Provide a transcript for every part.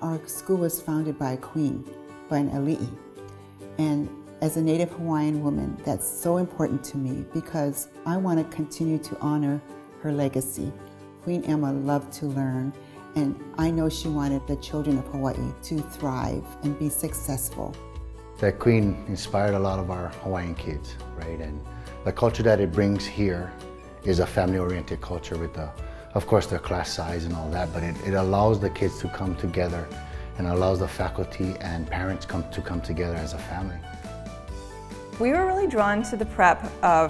Our school was founded by a queen, by an ali'i. And as a Native Hawaiian woman, that's so important to me because I want to continue to honor her legacy. Queen Emma loved to learn, and I know she wanted the children of Hawaii to thrive and be successful. That queen inspired a lot of our Hawaiian kids, right? And the culture that it brings here is a family-oriented culture with, of course, the class size and all that, but it allows the kids to come together and allows the faculty and parents to come together as a family. We were really drawn to the prep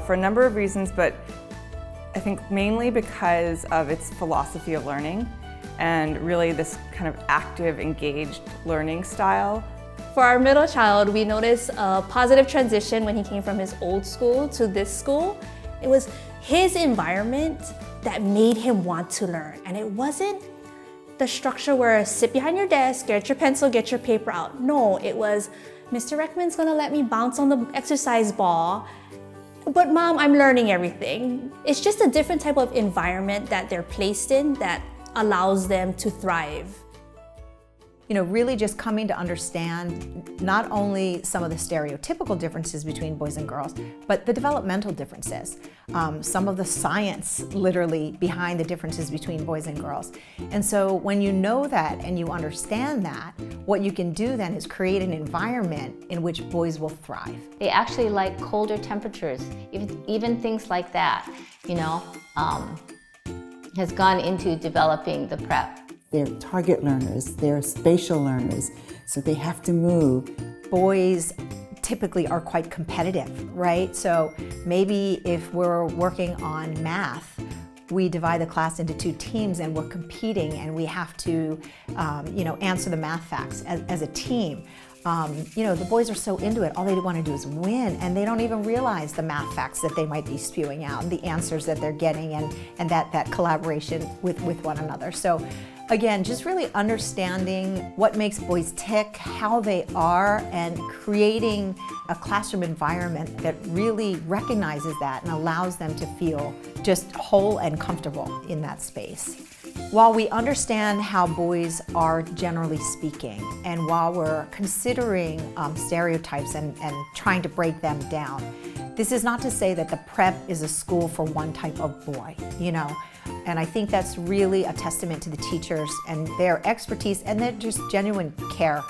for a number of reasons, but I think mainly because of its philosophy of learning and really this kind of active, engaged learning style. For our middle child, we noticed a positive transition when he came from his old school to this school. It was his environment that made him want to learn. And it wasn't the structure where sit behind your desk, get your pencil, get your paper out. No, it was, Mr. Reckman's gonna let me bounce on the exercise ball, but Mom, I'm learning everything. It's just a different type of environment that they're placed in that allows them to thrive. You know, really just coming to understand not only some of the stereotypical differences between boys and girls, but the developmental differences, some of the science literally behind the differences between boys and girls. And so when you know that and you understand that, what you can do then is create an environment in which boys will thrive. They actually like colder temperatures, even things like that, you know, has gone into developing the prep. They're target learners, they're spatial learners, so they have to move. Boys typically are quite competitive, right? So maybe if we're working on math, we divide the class into two teams and we're competing and we have to, answer the math facts as a team. The boys are so into it, all they want to do is win, and they don't even realize the math facts that they might be spewing out, and the answers that they're getting, and that collaboration with one another. So again, just really understanding what makes boys tick, how they are, and creating a classroom environment that really recognizes that and allows them to feel just whole and comfortable in that space. While we understand how boys are generally speaking, and while we're considering stereotypes and trying to break them down, this is not to say that the prep is a school for one type of boy, And I think that's really a testament to the teachers and their expertise and their just genuine care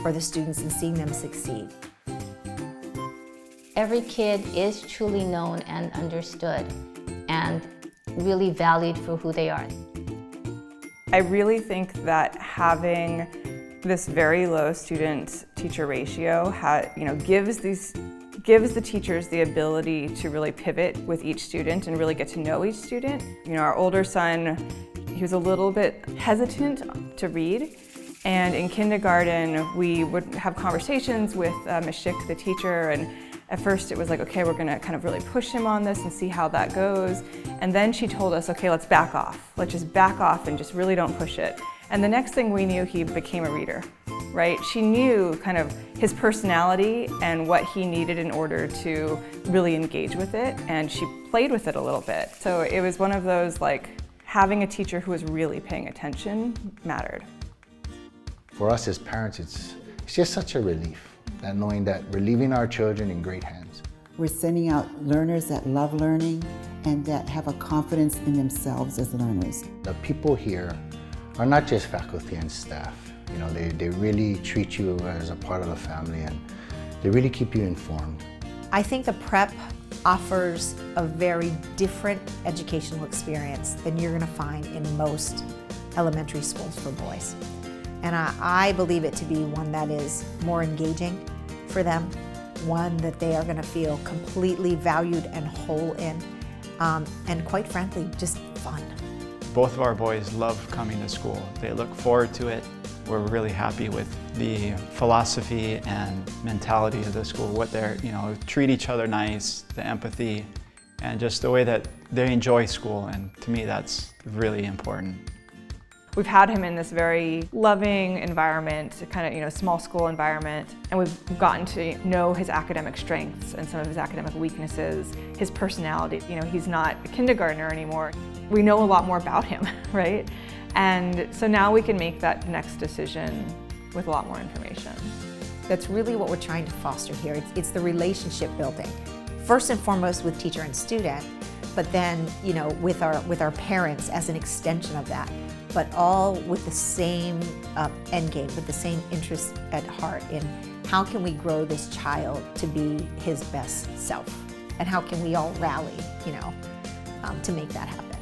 for the students and seeing them succeed. Every kid is truly known and understood and really valued for who they are. I really think that having this very low student-teacher ratio gives the teachers the ability to really pivot with each student and really get to know each student. Our older son, he was a little bit hesitant to read, and in kindergarten we would have conversations with Ms. Schick, the teacher, and at first it was like, okay, we're gonna kind of really push him on this and see how that goes. And then she told us, okay, let's back off. Let's just back off and just really don't push it. And the next thing we knew, he became a reader, right? She knew kind of his personality and what he needed in order to really engage with it, and she played with it a little bit. So it was one of those, like, having a teacher who was really paying attention mattered. For us as parents, it's just such a relief, that knowing that we're leaving our children in great hands. We're sending out learners that love learning and that have a confidence in themselves as learners. The people here are not just faculty and staff. They really treat you as a part of the family, and they really keep you informed. I think the prep offers a very different educational experience than you're going to find in most elementary schools for boys. And I believe it to be one that is more engaging for them, one that they are going to feel completely valued and whole in, and quite frankly, just fun. Both of our boys love coming to school. They look forward to it. We're really happy with the philosophy and mentality of the school, what they're, treat each other nice, the empathy, and just the way that they enjoy school. And to me, that's really important. We've had him in this very loving environment, kind of, small school environment, and we've gotten to know his academic strengths and some of his academic weaknesses, his personality. He's not a kindergartner anymore. we know a lot more about him, right? And so now we can make that next decision with a lot more information. That's really what we're trying to foster here. It's the relationship building, first and foremost with teacher and student, but then, you know, with our parents as an extension of that, but all with the same end game, with the same interest at heart in how can we grow this child to be his best self, and how can we all rally, you know, to make that happen.